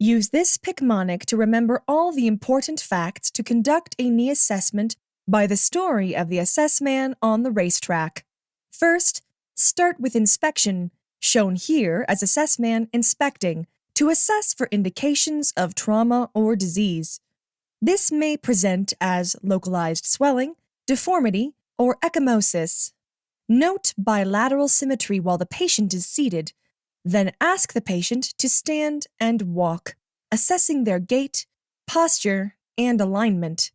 Use this Picmonic to remember all the important facts to conduct a knee assessment by the story of the assessman on the racetrack. First, start with inspection, shown here as assessman inspecting, to assess for indications of trauma or disease. This may present as localized swelling, deformity, or ecchymosis. Note bilateral symmetry while the patient is seated. Then ask the patient to stand and walk, assessing their gait, posture, and alignment.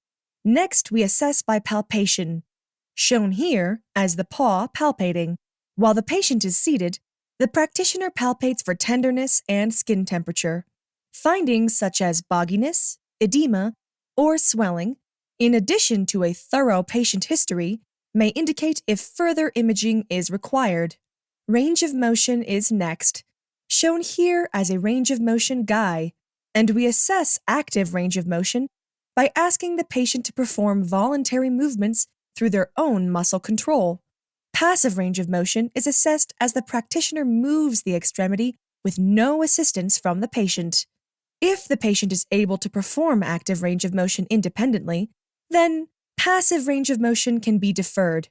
Next, we assess by palpation, shown here as the paw palpating. While the patient is seated, the practitioner palpates for tenderness and skin temperature. Findings such as bogginess, edema, or swelling, in addition to a thorough patient history, may indicate if further imaging is required. Range of motion is next, shown here as a range of motion guy, and we assess active range of motion by asking the patient to perform voluntary movements through their own muscle control. Passive range of motion is assessed as the practitioner moves the extremity with no assistance from the patient. If the patient is able to perform active range of motion independently, then passive range of motion can be deferred.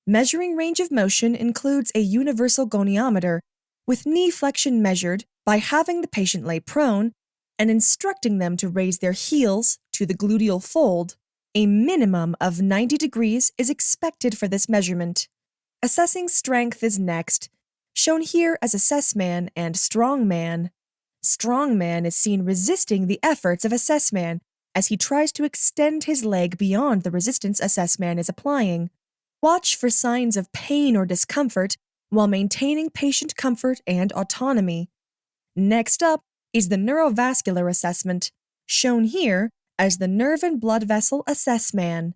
Measuring range of motion includes a universal goniometer, with knee flexion measured by having the patient lay prone and instructing them to raise their heels to the gluteal fold. A minimum of 90 degrees is expected for this measurement. Assessing strength is next, shown here as assessman and strongman. Strongman is seen resisting the efforts of assessman as he tries to extend his leg beyond the resistance assessman is applying. Watch for signs of pain or discomfort while maintaining patient comfort and autonomy. Next up is the neurovascular assessment, shown here as the nerve and blood vessel assessman.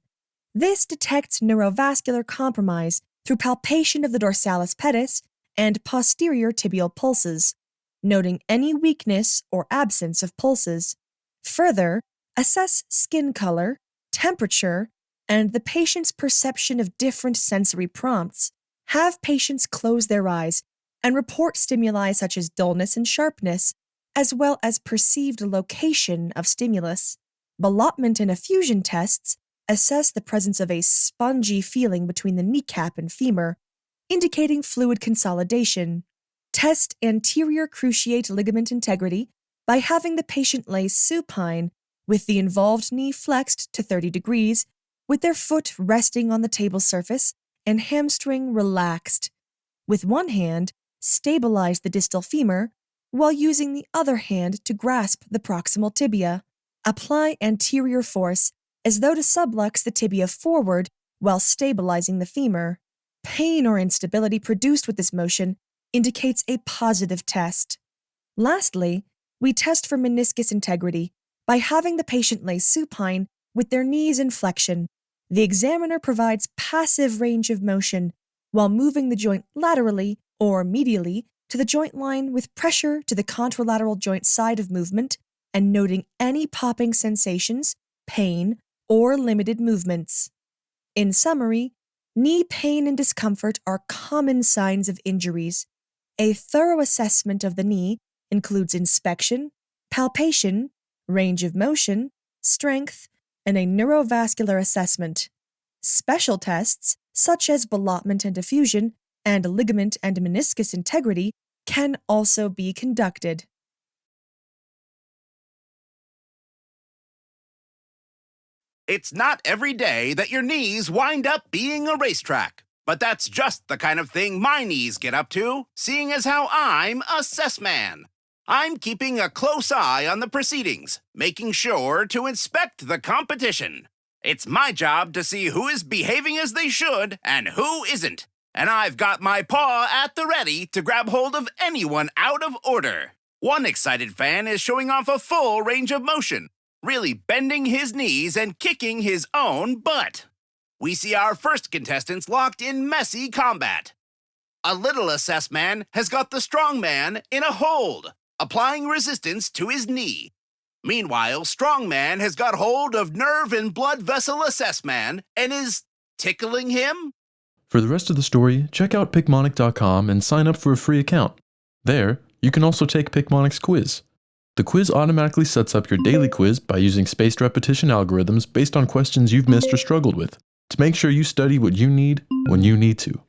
This detects neurovascular compromise through palpation of the dorsalis pedis and posterior tibial pulses, noting any weakness or absence of pulses. Further, assess skin color, temperature, and the patient's perception of different sensory prompts. Have patients close their eyes and report stimuli such as dullness and sharpness, as well as perceived location of stimulus. Ballottement and effusion tests assess the presence of a spongy feeling between the kneecap and femur, indicating fluid consolidation. Test anterior cruciate ligament integrity by having the patient lay supine with the involved knee flexed to 30 degrees, with their foot resting on the table surface and hamstring relaxed. With one hand, stabilize the distal femur while using the other hand to grasp the proximal tibia. Apply anterior force as though to sublux the tibia forward while stabilizing the femur. Pain or instability produced with this motion indicates a positive test. Lastly, we test for meniscus integrity by having the patient lay supine with their knees in flexion. The examiner provides passive range of motion while moving the joint laterally or medially to the joint line with pressure to the contralateral joint side of movement and noting any popping sensations, pain, or limited movements. In summary, knee pain and discomfort are common signs of injuries. A thorough assessment of the knee includes inspection, palpation, range of motion, strength, and a neurovascular assessment. Special tests, such as ballottement and effusion and ligament and meniscus integrity, can also be conducted. It's not every day that your knees wind up being a racetrack. But that's just the kind of thing my knees get up to, seeing as how I'm a assessman. I'm keeping a close eye on the proceedings, making sure to inspect the competition. It's my job to see who is behaving as they should and who isn't. And I've got my paw at the ready to grab hold of anyone out of order. One excited fan is showing off a full range of motion, really bending his knees and kicking his own butt. We see our first contestants locked in messy combat. A little assessman has got the strong man in a hold, applying resistance to his knee. Meanwhile, strongman has got hold of nerve and blood vessel assessman and is tickling him. For the rest of the story, check out Picmonic.com and sign up for a free account. There, you can also take Picmonic's quiz. The quiz automatically sets up your daily quiz by using spaced repetition algorithms based on questions you've missed or struggled with, to make sure you study what you need when you need to.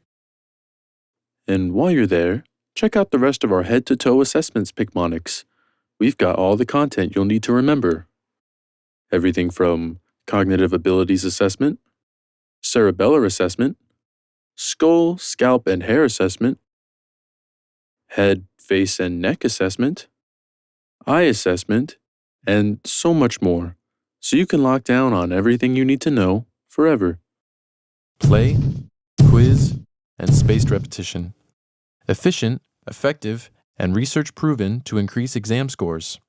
And while you're there, check out the rest of our head-to-toe assessments Picmonics. We've got all the content you'll need to remember. Everything from cognitive abilities assessment, cerebellar assessment, skull, scalp, and hair assessment, head, face, and neck assessment, eye assessment, and so much more, so you can lock down on everything you need to know forever. Play, quiz, and spaced repetition. Efficient, effective, and research proven to increase exam scores.